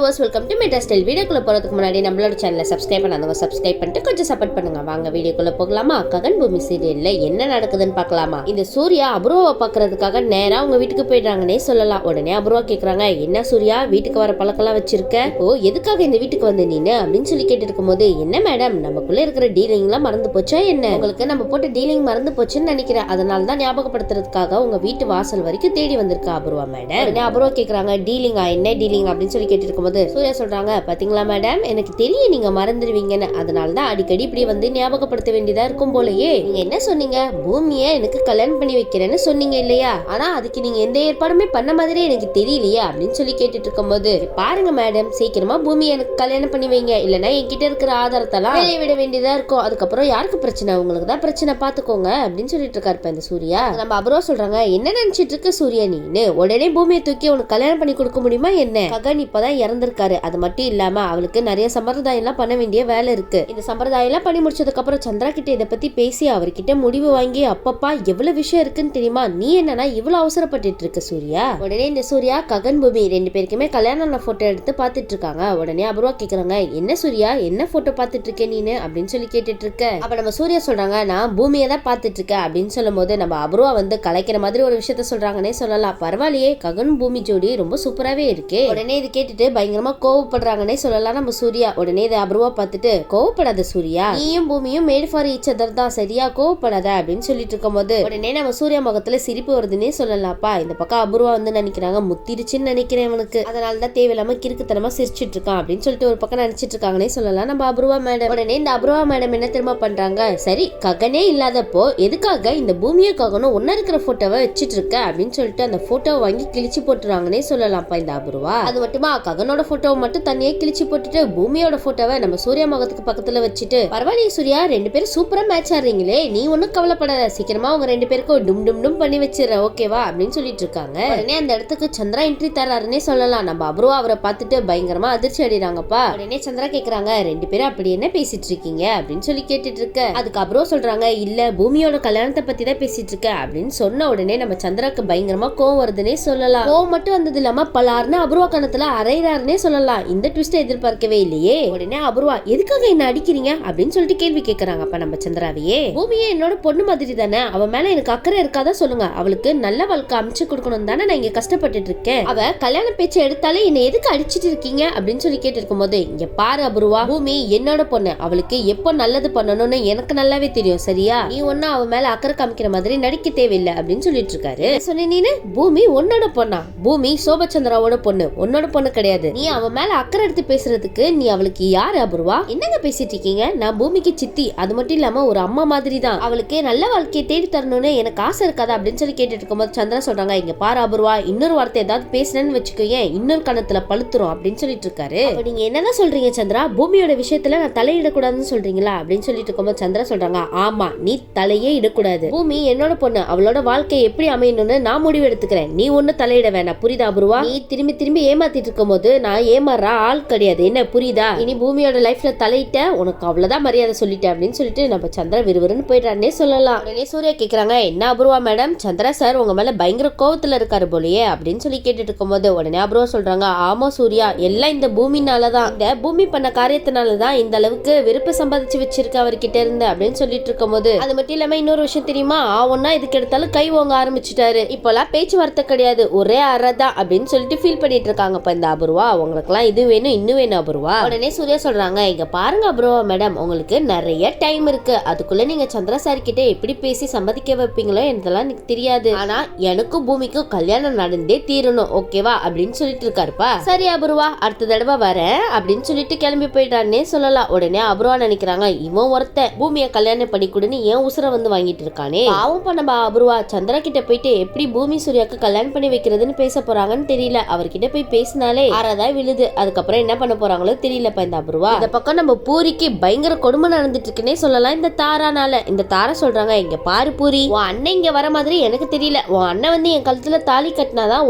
Viewers, welcome to metro style. வீடியோக்குள்ள போறதுக்கு முன்னாடி நம்மளோட சேனலை சப்ஸ்கிரைப் பண்ணாதவங்க சப்ஸ்கிரைப் பண்ணிட்டு கொஞ்சம் சப்போர்ட் பண்ணுங்க. வாங்க வீடியோக்குள்ள போகலாமா? ககன் பூமி சீரியல்ல என்ன நடக்குதுன்னு பார்க்கலாமா? இந்த சூர்யா அபூர்வாவை பார்க்கறதுக்காக நேரா உங்க வீட்டுக்கு போயிடுறாங்கன்னே சொல்லலாம். உடனே அபூர்வா கேக்குறாங்க, என்ன சூர்யா வீட்டுக்கு வர பழக்கெல்லாம் வச்சிருக்க? ஓ, எதுக்காக இந்த வீட்டுக்கு வந்த நீனு அப்படின்னு சொல்லி கேட்டு இருக்கும் போது, என்ன மேடம் நமக்குள்ள இருக்கிற டீலிங் எல்லாம் மறந்து போச்சா என்ன? உங்களுக்கு நம்ம போட்டு டீலிங் மறந்து போச்சுன்னு நினைக்கிறேன். அதனால தான் ஞாபகப்படுத்துறதுக்காக உங்க வீட்டு வாசல் வரைக்கும் தேடி வந்திருக்கா அபூர்வா மேடம். உடனே அபூர்வா கேக்குறாங்க, டீலிங்கா? என்ன டீலிங் அப்படின்னு சொல்லி கேட்டு இருக்கும்போது சூர்யா சொல்றாங்க, பாத்தீங்களா மேடம், எனக்கு தெரியும் நீங்க மறந்துடுவீங்கன்னு. அதனாலதான் அடிக்கடி இப்படி வந்து ஞாபகப்படுத்த வேண்டியதா இருக்கும் போலயே. நீங்க என்ன சொன்னீங்க? பூமியை எனக்கு கல்யாணம் பண்ணி வைக்கிறேன்னு சொன்னீங்க இல்லையா? ஆனா அதுக்கு நீங்க எந்த ஏற்பாடுமே பண்ண மாதிரியே எனக்கு தெரியலையா அப்படின்னு சொல்லி கேட்டுட்டு இருக்கும் போது, பாருங்க மேடம், சீக்கிரமா பூமியை எனக்கு கல்யாணம் பண்ணி வைங்க, இல்லைன்னா என்கிட்ட இருக்கிற ஆதாரத்தெல்லாம் வெளியே விட வேண்டியதா இருக்கும். அதுக்கப்புறம் யாருக்கு பிரச்சனை? உங்களுக்கு தான் பிரச்சனை, பாத்துக்கோங்க அப்படின்னு சொல்லிட்டு இருக்காரு இந்த சூர்யா. நம்ம அபூர்வா சொல்றாங்க, என்ன நினைச்சிட்டு இருக்க சூர்யா நீனு? உடனே பூமியை தூக்கி உனக்கு கல்யாணம் பண்ணி கொடுக்க முடியுமா என்ன? ககன் இப்பதான் இறந்திருக்காரு. அது மட்டும் இல்லாம அவளுக்கு நிறைய சம்பிரதாயம் எல்லாம் பண்ண வேண்டிய வேலை இருக்கு. இந்த சம்பிரதாயம் எல்லாம் பண்ணி முடிச்சதுக்கு அப்புறம் சந்திரா கிட்ட இதை பத்தி பேசி அவர்கிட்ட முடிவு வாங்கி, அப்பப்பா எவ்வளவு விஷயம் இருக்குன்னு தெரியுமா? நீ என்னன்னா இவ்வளவு அவசரப்பட்டு இருக்க சூர்யா? உடனே இந்த சூர்யா ககன் பூமி ரெண்டு பேருக்குமே கல்யாணம் போட்டோ எடுத்து பாத்துட்டு இருக்காங்க. உடனே அபூர்வா கேக்குறாங்க, என்ன சூர்யா என்ன போட்டோ பாத்துட்டு இருக்க நீனு அப்படின்னு சொல்லி கேட்டுட்டு இருக்க. அப்ப நம்ம சூர்யா சொல்றாங்க, நான் பூமியை தான் பாத்துட்டு இருக்கேன் அப்படின்னு சொல்லும் போது நம்ம அபூர்வா வந்து கலைக்கிற மாதிரி ஒரு விஷயத்த சொல்றாங்கன்னே சொல்லலாம். பரவாயில்லையே, ககன் பூமி ஜோடி ரொம்ப சூப்பராவே இருக்கு. உடனே இது கேட்டுட்டு பயங்கரமா கோவப்படுறாங்கன்னே சொல்லலாம் நம்ம சூர்யா. உடனே இதை அபூர்வா பார்த்துட்டு, கோவப்படாத சூர்யா, நீயும் பூமியும் மேட் ஃபார் ஈச் அதர் தான், சரியா? கோவப்படாத அப்படின்னு சொல்லிட்டு இருக்கும் போது உடனே நம்ம சூர்யா முகத்துல சிரிப்பு வருதுன்னே சொல்லலாம்ப்பா. இந்த பக்கம் அபூர்வா வந்து நினைக்கிறாங்க, முத்திருச்சுன்னு நினைக்கிறேன் அவனுக்கு, அதனாலதான் தேவையில்லாம கிறுக்குத்தனமா சிரிச்சிட்டு இருக்கான் அப்படின்னு சொல்லிட்டு ஒரு பக்கம் நினைச்சிட்டு இருக்காங்கன்னே சொல்லலாம் நம்ம அபூர்வா மேடம். உடனே இந்த அபூர்வா மேடம் என்ன திரும்ப பண்றாங்க, சரி ககனே இல்லாதப்போ எதுக்காக இந்த பூமியை ககனும் ஒன்னா இருக்கிற போட்டோவை வச்சிட்டு இருக்க அப்படின்னு சொல்லிட்டு அந்த போட்டோவை வாங்கி கிழிச்சு போட்டுறாங்கன்னே சொல்லலாம்ப்பா இந்த அபூர்வா. அது மட்டுமா, ககனோட போட்டோவை மட்டும் தனியே கிழிச்சு போட்டுட்டு பூமியோட போட்டோவை நம்ம சூர்யா முகத்துக்கு பக்கத்துல வச்சுட்டு, பரவாயில்லையே சூர்யா, ரெண்டு பேரும் சூப்பரா மேட்ச் ஆடுறீங்களே, நீ ஒன்னும் கவலைப்படாத, சீக்கிரமா உங்க ரெண்டு பேருக்கும் டும் டும் டும் பண்ணி வச்சிடற, ஓகேவா அப்படின்னு சொல்லிட்டு இருக்காங்க. உடனே அந்த இடத்துக்கு சந்திரா என்ட்ரி தராருன்னே சொல்லலாம். நம்ம அபூர்வா அவரை பார்த்துட்டு பயங்கரமா அதிர்ச்சி அடிறாங்கப்பா. உடனே சந்திரா கேக்குறாங்க, ரெண்டு பேரும் அப்படி என்ன பேசிட்டு இருக்கீங்க அப்படின்னு சொல்லி கேட்டுட்டு இருக்க. அதுக்கு அபூர்வா சொல்றாங்க, இல்ல பூமியோட கல்யாணத்தை பத்தி தான் பேசிட்டு இருக்க அப்படின்னு சொன்ன உடனே நம்ம சந்திராக்கு பயங்கரமா கோவம் வருதுன்னே சொல்லலாம். கோவம் மட்டும் வந்தது இல்லாம பலார்னு அபூர்வா கணத்துல அரைறாருன்னே சொல்லலாம். இந்த ட்விஸ்ட் எதிர்பார்க்கவே இல்லையே. உடனே அபூர்வா, எதுக்காக என்ன அடிக்கிறீங்க அப்படின்னு சொல்லிட்டு கேள்வி கேக்குறாங்க. அப்ப நம்ம சந்திராவையே, பூமியே என்னோட பொண்ணு மாதிரி தானே, அவ மேல எனக்கு அக்கறை இருக்காதா சொல்லுங்க, அவளுக்கு நல்ல வாழ்க்கை அமைச்சு கொடுக்கணும் தானே நான் இங்க கஷ்டப்பட்டுட்டு இருக்கேன். அவ கல்யாண பேச்சு எடுத்தாலே என்ன எதுக்கு அடிச்சிட்டு இருக்கீங்க அப்படின்னு சொல்லி கேட்டு இருக்கும் போது, இங்க பாரு அபூர்வா, பூமி என்னோட பொண்ணு, அவளுக்கு எப்போ நல்லது பண்ணணும்னு எனக்கு நல்லாவே தெரியும், சரியா? நீ ஒண்ணு அவ மேல அக்கறை காமிக்கிற மாதிரி நடிக்க தேவையில்லை அப்படின்னு சொல்லிட்டு இருக்காரு. சொன்ன நீனு, பூமி உன்னோட பொண்ணா? பூமி சோபச்சந்திராவோட பொண்ணு, உன்னோட பொண்ணு கிடையாது. நீ அவன் மேல அக்கறை எடுத்து பேசுறதுக்கு நீ அவளுக்கு யாரு அபூர்வா? என்னங்க பேசிட்டு இருக்கீங்க? நான் பூமிக்கு சித்தி, அது மட்டும் இல்லாம ஒரு அம்மா மாதிரி தான். அவளுக்கு நல்ல வாழ்க்கையை தேடி தரணும்னு எனக்கு ஆசை இருக்காதா அப்படின்னு சொல்லி கேட்டுட்டு இருக்கும்போது சந்திரா சொல்றாங்க, இங்க பாரு அபூர்வா, இன்னொரு வார்த்தை ஏதாவது பேசுனேன்னு வச்சுக்கோங்க, இன்னொரு கணத்துல பழுத்துரும் அப்படின்னு சொல்லிட்டு இருக்காரு. நீங்க என்னதான் சொல்றீங்க சந்திரா? பூமியோட விஷயத்துல நான் தலையிடக்கூடாதுன்னு சொல்றீங்களா அப்படின்னு சொல்லிட்டு இருக்கும்போது சந்திரா சொல்றாங்க, ஆமா, நீ தலையே இடக்கூடாது. பூமி என்னோட பொண்ணு, அவளோட வாழ்க்கை எப்படி அமையணும்னு நான் முடிவு எடுத்துக்கிறேன், நீ ஒண்ணு தலையிட வேணாம், புரியுதா அபூர்வா? நீ திரும்பி திரும்பி ஏமாத்திட்டு இருக்கும் போது நான் ஏமாற ஆள் கிடையாது, என்ன புரியுதா? இனி பூமியோட லைஃப்ல தலையிட்ட உனக்கு அவ்வளவுதான் மரியாதை சொல்லிட்டேன் அப்படின்னு சொல்லிட்டு நம்ம சந்திரா விறுவிறுன்னு போயிட்டானே சொல்லலாம். உடனே சூர்யா கேக்குறாங்க, என்ன அபூர்வா மேடம், சந்திரா சார் உங்க மேல பயங்கர கோவத்துல இருக்காரு போலயே அப்படின்னு சொல்லி கேட்டுட்டு இருக்கும் போது உடனே அபூர்வா சொல்றாங்க, ஆமா சூர்யா, எல்லாம் இந்த பூமினாலதான், இந்த பூமி பண்ண காரியத்தினாலதான் இந்த அளவுக்கு வெறுப்பு சம்பாதிச்சு வச்சிருக்க அவர்கிட்ட இருந்து அப்படின்னு சொல்லிட்டு இருக்கும் போது, அது மட்டும் இல்லாம இன்னொரு விஷயம் தெரியுமா, ஒன்னா இதுக்கு எடுத்தாலும் கை ஓங்க ஆரம்பிச்சுட்டாரு, இப்பெல்லாம் பேச்சுவார்த்தை கிடையாது, ஒரே அறதான் அப்படின்னு சொல்லிட்டு ஃபீல் பண்ணிட்டு இருக்காங்க இந்த அபூர்வா. உங்களுக்கு எல்லாம் இது வேணும் இன்னும் வேணும் அபூர்வா. உடனே சூர்யா சொல்றாங்க, இங்க பாருங்க அபூர்வா மேடம், உங்களுக்கு நிறைய டைம் இருக்கு, அதுக்குள்ள நீங்க சந்திரா சார் கிட்ட எப்படி பேசி சம்மதிக்க வைப்பீங்களோ எனக்கெல்லாம் எனக்கு தெரியாது, ஆனா எனக்கும் பூமிக்கும் கல்யாணம் நடந்தே தீரணும், ஓகேவா அப்படின்னு சொல்லிட்டு இருக்காருப்பா. சரி அபூர்வா, அடுத்த தடவை வரேன் அப்படின்னு சொல்லிட்டு கிளம்பி போயிட்டான்னே சொல்லலாம். உடனே அபூர்வா நினைக்கிறாங்க, இவன் ஒருத்த பூமியை கல்யாணம் பண்ணி கொடுன்னு ஏன் உசுர வந்து வாங்கிட்டு இருக்கானே, பாவம் பண்ண அபூர்வா சந்திரா கிட்ட போயிட்டு எப்படி பூமி சூர்யாக்கு கல்யாணம் பண்ணி வைக்கிறதுன்னு பேச போறாங்கன்னு தெரியல. அவர்கிட்ட போய் பேசினாலே ஆறாதா விழுது, அதுக்கப்புறம் என்ன பண்ண போறாங்களோ தெரியலப்பா இந்த அபூர்வா. இந்த பக்கம் நம்ம பூரிக்கு பயங்கர கொடுமை நடந்துட்டு இருக்குன்னே சொல்லலாம் இந்த தாரானால. இந்த தாரா சொல்றாங்க, இங்க பாரு பூரி, உன் அண்ணன் இங்க வர மாதிரி எனக்கு தெரியல, உன் அண்ணன் வந்து என் கழுத்துல தாலி கட்டினாதான்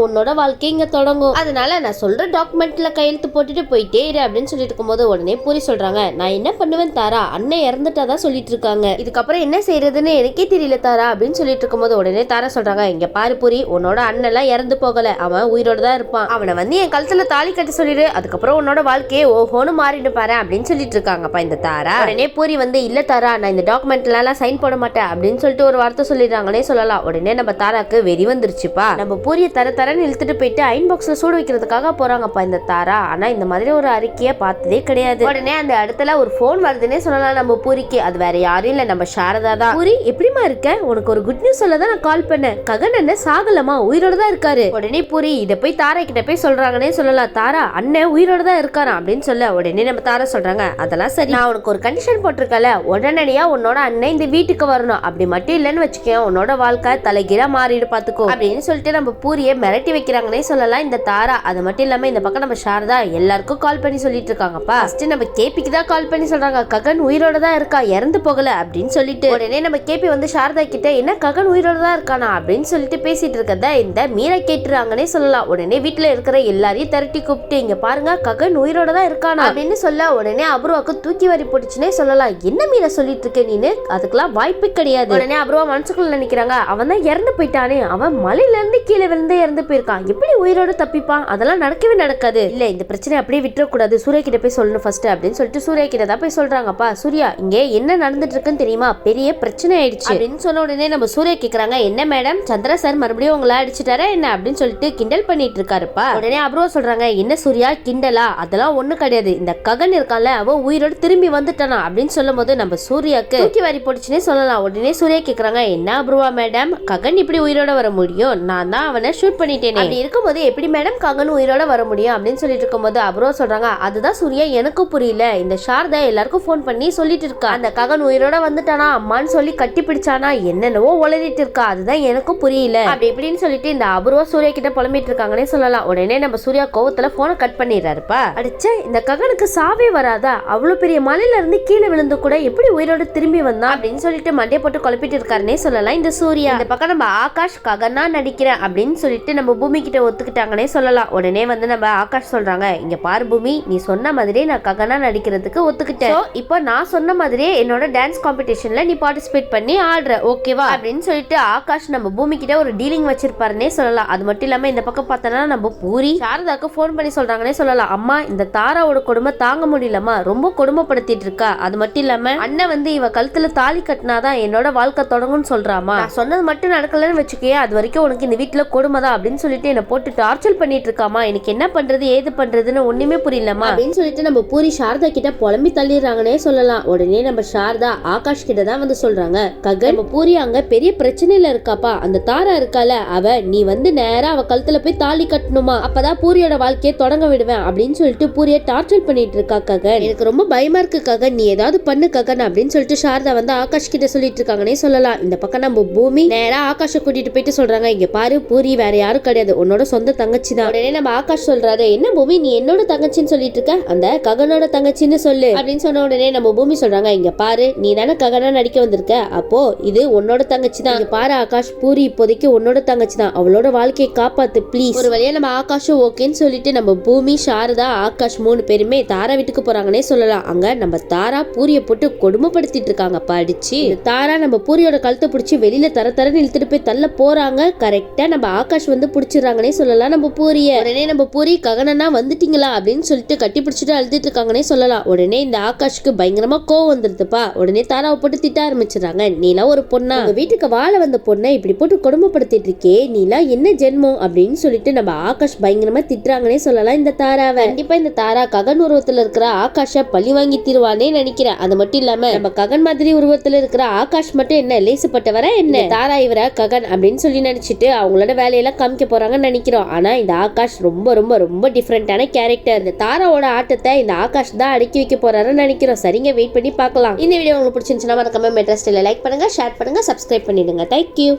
உன்னோட வாழ்க்கை இங்க தொடங்கும், அதனால நான் சொல்ற டாக்குமெண்ட்ல கையெழுத்து போட்டுட்டு போயிட்டே இரு அப்படின்னு சொல்லிட்டு இருக்கும் போது உடனே பூரி சொல்றாங்க, நான் என்ன பண்ணுவேன் தாரா, அண்ணன் இறந்துட்டாதான் சொல்லிட்டு இருக்காங்க, இதுக்கப்புறம் என்ன செய்யறதுன்னு எனக்கே தெரியல தாரா அப்படின்னு சொல்லிட்டு இருக்கும் போது உடனே தாரா சொல்றாங்க, இங்க பாரு பூரி, உன்னோட அண்ணன் எல்லாம் இறந்து போகல, அவன் உயிரோட தான் இருப்பான், அவனை வந்து என் கழுத்துல தாலி கிட்ட சொல்லிடு, அதுக்கப்புறம் உன்னோட வாழ்க்கையே ஓஹோன்னு மாறிட்டு பாரு அப்படின்னு சொல்லிட்டு இருக்காங்கப்பா இந்த தாரா. உடனே பூரி வந்து இல்ல தாரா, நான் இந்த டாக்குமெண்ட்ல எல்லாம் சைன் போட மாட்டேன் அப்படின்னு சொல்லிட்டு ஒரு வார்த்தை சொல்லிடுறாங்கன்னே சொல்லலாம். உடனே நம்ம தாராக்கு வெறி வந்துருச்சுப்பா. நம்ம பூரிய தரன்னு இழுத்துட்டு போயிட்டு அயன் பாக்ஸ்ல சூடு வைக்கிறதுக்காக போறாங்கப்பா இந்த தாரா. ஆனா இந்த மாதிரி ஒரு அறிக்கையை பார்த்ததே கிடையாது. உடனே அந்த இடத்துல ஒரு போன் வருதுன்னே சொல்லலாம் நம்ம பூரிக்கு. அது வேற யாரும் இல்ல, நம்ம சாரதா தான். பூரி எப்படிமா இருக்க, உனக்கு ஒரு குட் நியூஸ் சொல்ல தான் நான் கால் பண்ணேன். ககன் அண்ணன் சாகலமா, உயிரோட தான் இருக்காரு. உடனே பூரி இதை போய் தாரா கிட்ட போய் சொல்றாங்கன்னே சொல்லலாம். தாரா அண்ணன் உயிரோட தான் இருக்காரா அப்படின்னு சொல்ல உடனே நம்ம தாரா சொல்றாங்க, அதெல்லாம் சரி, நான் உனக்கு ஒரு கண்டிஷன் போட்டிருக்கல, உடனடியா உன்னோட அண்ணன் இந்த வீட்டுக்கு வரணும். அப்படி மட்டும் இல்லைன்னு வச்சுக்கேன், உன்னோட வாழ்க்கை தலைகீழா மாறிடு பாத்துக்கோ அப்படின்னு சொல்லிட்டு நம்ம பூரியை மிரட்டி வைக்கிறாங்கன்னே சொல்லலாம் இந்த தாரா. அது மட்டும் இல்லாம இந்த பக்கம் நம்ம சாரதா எல்லாருக்கும் கால் பண்ணி சொல்லிட்டு இருக்காங்கப்பா. ஃபர்ஸ்ட் நம்ம கேபிக்கு தான் கால் பண்ணி சொல்றாங்க, ககன் உயிரோட தான் இருக்கா, இறந்து போகல அப்படின்னு சொல்லிட்டு. உடனே நம்ம கேபி வந்து சாரதா கிட்ட என்ன ககன் உயிரோட தான் இருக்கானா அப்படின்னு சொல்லிட்டு பேசிட்டு இருக்கத இந்த மீரா கேட்டுறாங்கன்னே சொல்லலாம். உடனே வீட்டுல இருக்கிற எல்லாரையும் திரட்டி கூப்பிட்டு இங்க பாருங்க ககன் உயிரோட தான் இருக்கானா அப்படின்னு சொல்ல உடனே அபூர்வாக்கு தூக்கி வாரி போட்டுச்சுன்னே சொல்லலாம். என்ன மீரா சொல்லிட்டு இருக்க நீனு, அதுக்கெல்லாம் வாய்ப்பு கிடையாது. உடனே அபூர்வா மனசுக்குள்ள நினைக்கிறாங்க, அவன் தான் இறந்து போயிட்டானே, அவன் மலையில இருந்து கீழே விழுந்து இறந்து போயிருக்கான், எப்படி உயிரோட தப்பிப்பான், அதெல்லாம் நடக்கவே நடக்காது. இல்ல இந்த பிரச்சனை அப்படியே விட்டுறக்கூடாது, சூர்யா கிட்ட போய் சொல்லணும் ஃபர்ஸ்ட் அப்படின்னு சொல்லிட்டு சூர்யா கிட்ட தான் போய் சொல்றாங்கப்பா. சூர்யா இங்க என்ன நடந்துட்டு இருக்குன்னு தெரியுமா, பெரிய பிரச்சனை ஆயிடுச்சு அப்படின்னு சொன்ன உடனே நம்ம சூர்யா கேக்குறாங்க, என்ன மேடம் சந்திரா சார் மறுபடியும் உங்களை அடிச்சுட்டாரா என்ன அப்படின்னு சொல்லிட்டு கிண்டல் பண்ணிட்டு இருக்காருப்பா. உடனே அபூர்வா சொல்றாங்க, என்ன சூர்யா கிண்டலா, அதெல்லாம் ஒண்ணு கிடையாது, இந்த ககன் இருக்கான்ல அவன் உயிரோட திரும்பி வந்துட்டானா அப்படின்னு சொல்லும் போது நம்ம சூர்யாக்கு தூக்கி வாரி போட்டுச்சுன்னே சொல்லலாம். உடனே சூர்யா கேக்குறாங்க, என்ன அபூர்வா மேடம் ககன் இப்படி உயிரோட வர முடியும், நான் தான் அவனை ஷூட் பண்ணிட்டேனே, அப்படி இருக்கும்போது எப்படி மேடம் ககன் உயிரோட வர முடியும் அப்படின்னு சொல்லிட்டு இருக்கும்போது அபூர்வா சொல்றாங்க, அதுதான் சூர்யா எனக்கும் புரியல, இந்த சாரதா எல்லாருக்கும் போன் பண்ணி சொல்லிட்டு இருக்கா, அந்த ககன் உயிரோட வந்துட்டானா அம்மான்னு சொல்லி கட்டி பிடிச்சானா என்னென்னவோ உளறிட்டு இருக்கா, அதுதான் எனக்கும் புரியல அப்படி இப்படின்னு சொல்லிட்டு இந்த அபூர்வா சூர்யா கிட்ட புலம்பிட்டு இருக்காங்கன்னே சொல்லலாம். உடனே நம்ம சூர்யா கோவத்துல போனை கட் பண்ணிடுறாருப்பா. அடிச்ச இந்த ககனுக்கு சாவே வராதா, அவ்வளவு பெரிய மலையில இருந்து கீழே விழுந்து கூட எப்படி உயிரோட திரும்பி வந்தான் அப்படின்னு சொல்லிட்டு மண்டைய போட்டு குழப்பிட்டு இருக்காருன்னே சொல்லலாம் இந்த சூர்யா. இந்த பக்கம் நம்ம ஆகாஷ் ககனா நடிக்கிறேன் அப்படின்னு சொல்லிட்டு நம்ம பூமி கிட்ட ஒத்துக்கிட்டாங்கன்னே சொல்லலாம். உடனே வந்து நம்ம ஆகாஷ் சொல்றாங்க, இங்க பாரு பூமி, நீ சொன்ன மாதிரியே நான் ககனா நடிக்கிறதுக்கு ஒத்துக்கிட்டேன், இப்போ நான் சொன்ன மாதிரியே என்னோட டான்ஸ் காம்படிஷன்ல நீ பார்ட்டிசிபேட் பண்ணி ஆடுற ஓகேவா அப்படின்னு சொல்லிட்டு ஆகாஷ் நம்ம பூமி கிட்ட ஒரு டீலிங் வச்சிருப்பாருன்னே சொல்லலாம். அது மட்டும் இல்லாம இந்த பக்கம் பார்த்தோன்னா நம்ம பூரி சாரதாக்கு போன் பண்ணி சொல்றாங்கன்னே சொல்லலாம், அம்மா இந்த தாராவோட கொடுமை தாங்க முடியலமா, ரொம்ப கொடுமைப்படுத்திட்டு இருக்கா, அது மட்டும் இல்லாம அண்ணன் வந்து இவ கழுத்துல தாலி கட்டினாதான் என்னோட வாழ்க்கை தொடங்கும்னு சொல்றாமா, நான் சொன்னது மட்டும் நடக்கலன்னு வச்சுக்கே, அது வரைக்கும் உனக்கு இந்த வீட்டுல கொடுமைதான் அப்படின்னு சொல்லிட்டு என்ன போட்டு டார்ச்சர் பண்ணிட்டு இருக்காமா, எனக்கு என்ன பண்றது ஏது பண்றதுன்னு ஒண்ணுமே புரியலமா அப்படின்னு சொல்லிட்டு நம்ம பூரி சாரதா கிட்ட புலம்பி தள்ளிடுறாங்கன்னே சொல்லலாம். உடனே நம்ம சாரதா ஆகாஷ் கிட்ட தான் வந்து சொல்றாங்க, ககன் நம்ம பூரி அங்க பெரிய பிரச்சனையில இருக்காப்பா, அந்த தாரா இருக்கால அவ, நீ வந்து நேரா அவ கழுத்துல போய் தாலி கட்டணுமா, அப்பதான் பூரியோட வாழ்க்கையை தொடங்க விடுவேன் அப்படின்னு சொல்லிட்டு பூரிய டார்ச்சர் பண்ணிட்டு இருக்கா ககன், எனக்கு ரொம்ப பயமா இருக்கு ககன், நீ ஏதாவது பண்ணு ககன் அப்படின்னு சொல்லிட்டு சாரதா வந்து ஆகாஷ் கிட்ட சொல்லிட்டு இருக்காங்கன்னே சொல்லலாம். இந்த பக்கம் நம்ம பூமி நேரா ஆகாஷ கூட்டிட்டு போயிட்டு சொல்றாங்க, இங்க பாரு பூரி வேற யாரும் கிடையாது, உன்னோட சொந்த தங்கச்சி தான். உடனே நம்ம ஆகாஷ் சொல்றாரு, என்ன பூமி நீ என்னோட தங்கச்சின்னு சொல்லிட்டு இருக்க, அந்த ககனோட தங்கச்சின்னு சொல்லு அப்படின்னு சொன்ன உடனே நம்ம பூமி சொல்றாங்க, இங்க பாரு நீ தானே ககனா நடிக்க வந்திருக்க, அப்போ இது உன்னோட தங்கச்சி தான், பாரு ஆகாஷ் பூரி இப்போதைக்கு உன்னோட தங்கச்சி தான், அவளோட வாழ்க்கையை காப்பாத்து ப்ளீஸ். ஒரு வழியா நம்ம ஆகாஷும் ஓகேன்னு சொல்லிட்டு நம்ம பூமி சாரதா ஆகாஷ் 3 பேருமே தாரா வீட்டுக்கு போறாங்கன்னே சொல்லலாம். அங்க நம்ம தாரா பூரிய போட்டு கொடுமைப்படுத்திட்டு இருக்காங்க படிச்சு. தாரா நம்ம பூரியோட கழுத்தை பிடிச்சி வெளியில தரன்னு இழுத்துட்டு போய் தள்ள போறாங்க. கரெக்டா நம்ம ஆகாஷ் வந்து பிடிச்சிடறாங்கன்னே சொல்லலாம் நம்ம பூரிய. உடனே நம்ம பூரி ககனனா வந்துட்டீங்களா அப்படின்னு சொல்லிட்டு கட்டி பிடிச்சிட்டு அழுதுட்டு இருக்காங்கன்னே சொல்லலாம். உடனே இந்த ஆகாஷ்க்கு பயங்கரமா கோவம் வந்துருதுப்பா. உடனே தாராவை போட்டு திட்ட ஆரம்பிச்சிடறாங்க, நீலாம் ஒரு பொண்ணா, உங்க வீட்டுக்கு வாழ வந்த பொண்ணை இப்படி போட்டு கொடுமைப்படுத்திட்டு இருக்கே, நீலாம் என்ன ஜென்மம் அப்படின்னு சொல்லிட்டு நம்ம ஆகாஷ் பயங்கரமா திட்டுறாங்கன்னே சொல்லலாம் இந்த தாராவை. கண்டிப்பா இந்த தாரா ககன் உருவத்துல இருக்கிற ஆகாஷ பழி வாங்கி தீருவானே நினைக்கிறேன். அது மட்டும் இல்லாம நம்ம ககன் மாதிரி உருவத்துல இருக்கிற ஆகாஷ் மட்டும் என்ன லேசுப்பட்டவரா என்ன, தாரா இவர ககன் அப்படின்னு சொல்லி நினைச்சிட்டு அவங்களோட வேலையெல்லாம் காமிக்க போறாங்கன்னு நினைக்கிறோம். ஆனா இந்த ஆகாஷ் ரொம்ப ரொம்ப ரொம்ப டிஃபரெண்டான கேரக்டர். இந்த தாராவோட ஆட்டத்தை இந்த ஆகாஷ் தான் அடக்கி வைக்க போறாருன்னு நினைக்கிறோம். சரிங்க, வெயிட் பண்ணி பார்க்கலாம். இந்த வீடியோ உங்களுக்கு பிடிச்சிருந்துச்சுன்னா மறக்காம மெட்ரஸ்டில் லைக் பண்ணுங்க, ஷேர் பண்ணுங்க, சப்ஸ்கிரைப் பண்ணிடுங்க. தேங்க்யூ.